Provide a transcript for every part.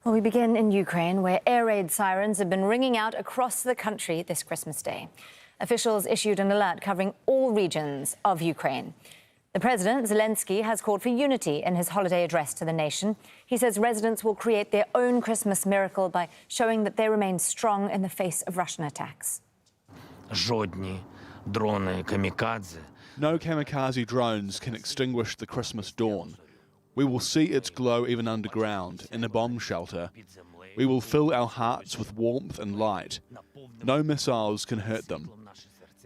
Well, we begin in Ukraine, where air raid sirens have been ringing out across the country this Christmas Day. Officials issued an alert covering all regions of Ukraine. The President, Zelenskyy, has called for unity in his holiday address to the nation. He says residents will create their own Christmas miracle by showing that they remain strong in the face of Russian attacks. Жодні дрони камікадзе. No kamikaze drones can extinguish the Christmas dawn. We will see its glow even underground, in a bomb shelter. We will fill our hearts with warmth and light. No missiles can hurt them.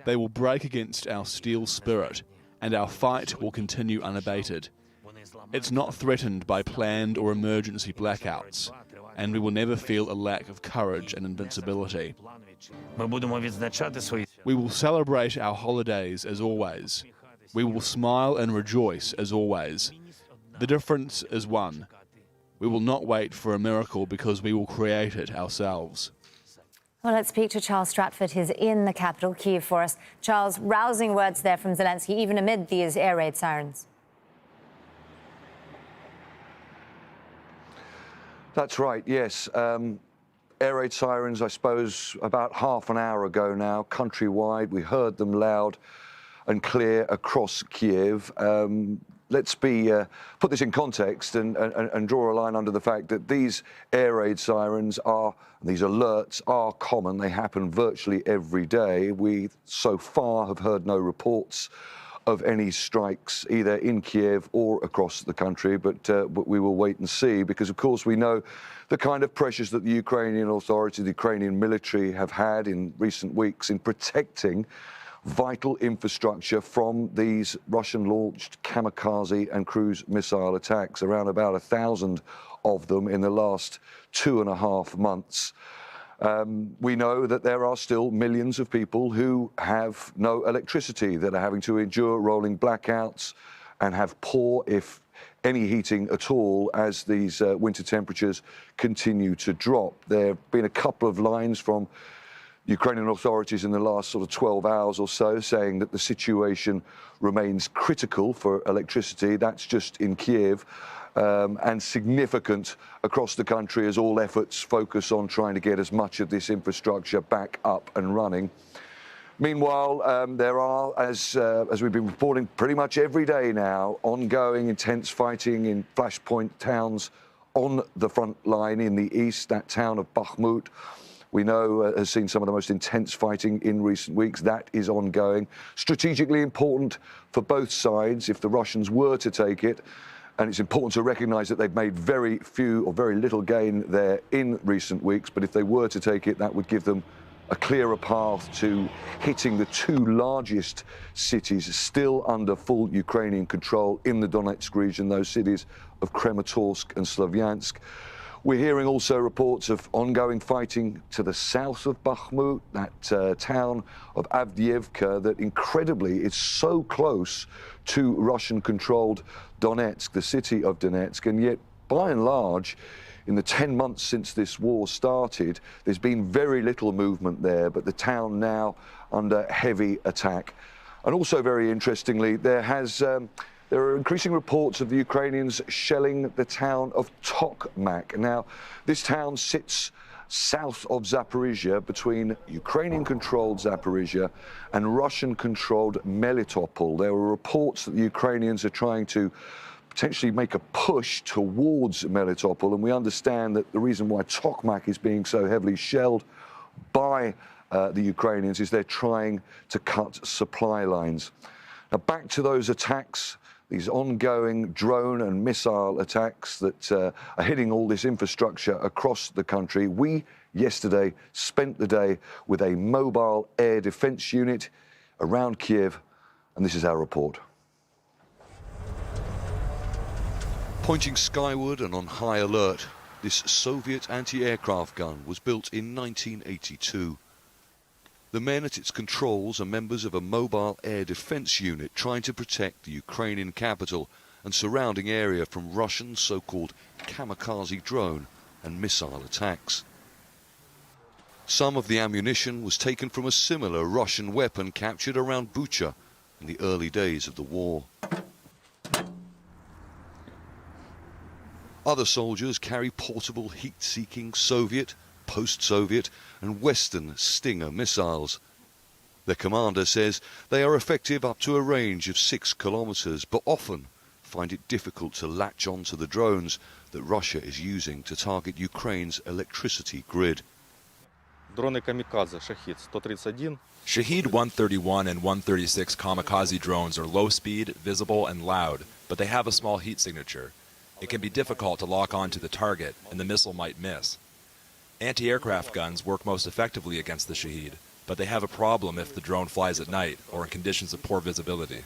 They will break against our steel spirit, and our fight will continue unabated. It's not threatened by planned or emergency blackouts, and we will never feel a lack of courage and invincibility. We will celebrate our holidays as always. We will smile and rejoice as always. The difference is one. We will not wait for a miracle because we will create it ourselves. Well, let's speak to Charles Stratford. He's in the capital, Kyiv, for us. Charles, rousing words there from Zelenskyy, even amid these air raid sirens. That's right, yes. Air raid sirens, I suppose, about half an hour ago now, countrywide. We heard them loud and clear across Kyiv. Let's put this in context and draw a line under the fact that these air raid sirens these alerts are common. They happen virtually every day. We so far have heard no reports of any strikes either in Kyiv or across the country, but we will wait and see because, of course, we know the kind of pressures that the Ukrainian authorities, the Ukrainian military have had in recent weeks in protecting vital infrastructure from these Russian-launched kamikaze and cruise missile attacks, around about 1,000 of them in the last 2.5 months. We know that there are still millions of people who have no electricity, that are having to endure rolling blackouts and have poor, if any, heating at all as these winter temperatures continue to drop. There have been a couple of lines from Ukrainian authorities in the last sort of 12 hours or so saying that the situation remains critical for electricity. That's just in Kyiv, and significant across the country as all efforts focus on trying to get as much of this infrastructure back up and running. Meanwhile, there are, as we've been reporting pretty much every day now, ongoing intense fighting in flashpoint towns on the front line in the east. That town of Bakhmut, we know, has seen some of the most intense fighting in recent weeks. That is ongoing. Strategically important for both sides if the Russians were to take it. And it's important to recognise that they've made very few or very little gain there in recent weeks. But if they were to take it, that would give them a clearer path to hitting the two largest cities still under full Ukrainian control in the Donetsk region, those cities of Kramatorsk and Slavyansk. We're hearing also reports of ongoing fighting to the south of Bakhmut, that town of Avdiivka that incredibly is so close to Russian-controlled Donetsk, the city of Donetsk, and yet, by and large, in the 10 months since this war started, there's been very little movement there, but the town now under heavy attack. And also, very interestingly, there are increasing reports of the Ukrainians shelling the town of Tokmak. Now, this town sits south of Zaporizhia, between Ukrainian-controlled Zaporizhia and Russian-controlled Melitopol. There are reports that the Ukrainians are trying to potentially make a push towards Melitopol, and we understand that the reason why Tokmak is being so heavily shelled by the Ukrainians is they're trying to cut supply lines. Now, back to those attacks, these ongoing drone and missile attacks that are hitting all this infrastructure across the country. We, yesterday, spent the day with a mobile air defense unit around Kyiv, and this is our report. Pointing skyward and on high alert, this Soviet anti-aircraft gun was built in 1982. The men at its controls are members of a mobile air defense unit trying to protect the Ukrainian capital and surrounding area from Russian so-called kamikaze drone and missile attacks. Some of the ammunition was taken from a similar Russian weapon captured around Bucha in the early days of the war. Other soldiers carry portable heat-seeking Soviet, post-Soviet and Western Stinger missiles. Their commander says they are effective up to a range of 6 kilometers, but often find it difficult to latch onto the drones that Russia is using to target Ukraine's electricity grid. Дроны камикадзе Шахид 131. Shahed 131 and 136 kamikaze drones are low-speed, visible, and loud, but they have a small heat signature. It can be difficult to lock onto the target, and the missile might miss. Anti-aircraft guns work most effectively against the Shahed, but they have a problem if the drone flies at night or in conditions of poor visibility.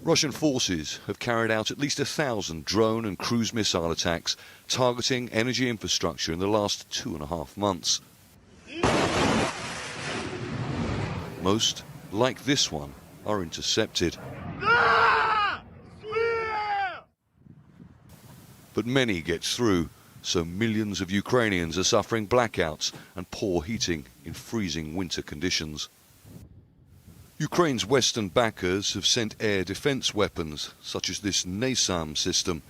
Russian forces have carried out at least 1,000 drone and cruise missile attacks targeting energy infrastructure in the last 2.5 months. Most, like this one, are intercepted. But many get through, so millions of Ukrainians are suffering blackouts and poor heating in freezing winter conditions. Ukraine's Western backers have sent air defense weapons, such as this NASAM system.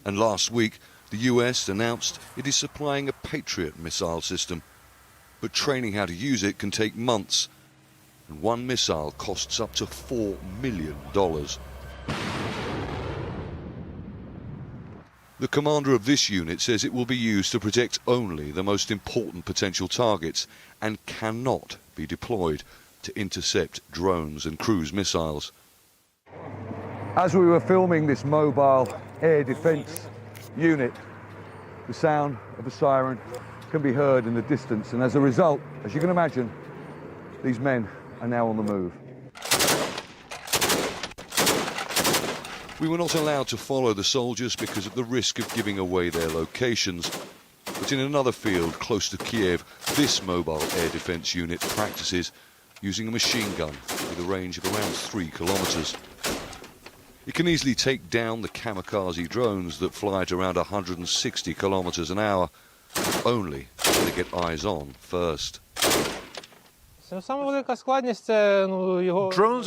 And last week, the US announced it is supplying a Patriot missile system. But training how to use it can take months, and one missile costs up to $4 million. The commander of this unit says it will be used to protect only the most important potential targets and cannot be deployed to intercept drones and cruise missiles. As we were filming this mobile air defence unit, the sound of a siren can be heard in the distance, and as a result, as you can imagine, these men are now on the move. We were not allowed to follow the soldiers because of the risk of giving away their locations. But in another field close to Kiev, this mobile air defence unit practices using a machine gun with a range of around 3 kilometres. It can easily take down the kamikaze drones that fly at around 160 kilometres an hour, only if they get eyes on first. Drones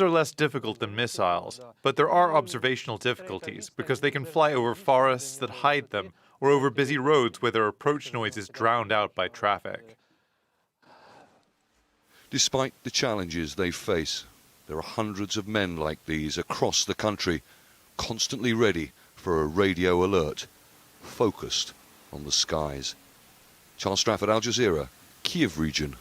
are less difficult than missiles, but there are observational difficulties because they can fly over forests that hide them or over busy roads where their approach noise is drowned out by traffic. Despite the challenges they face, there are hundreds of men like these across the country, constantly ready for a radio alert, focused on the skies. Charles Strafford, Al Jazeera, Kiev region.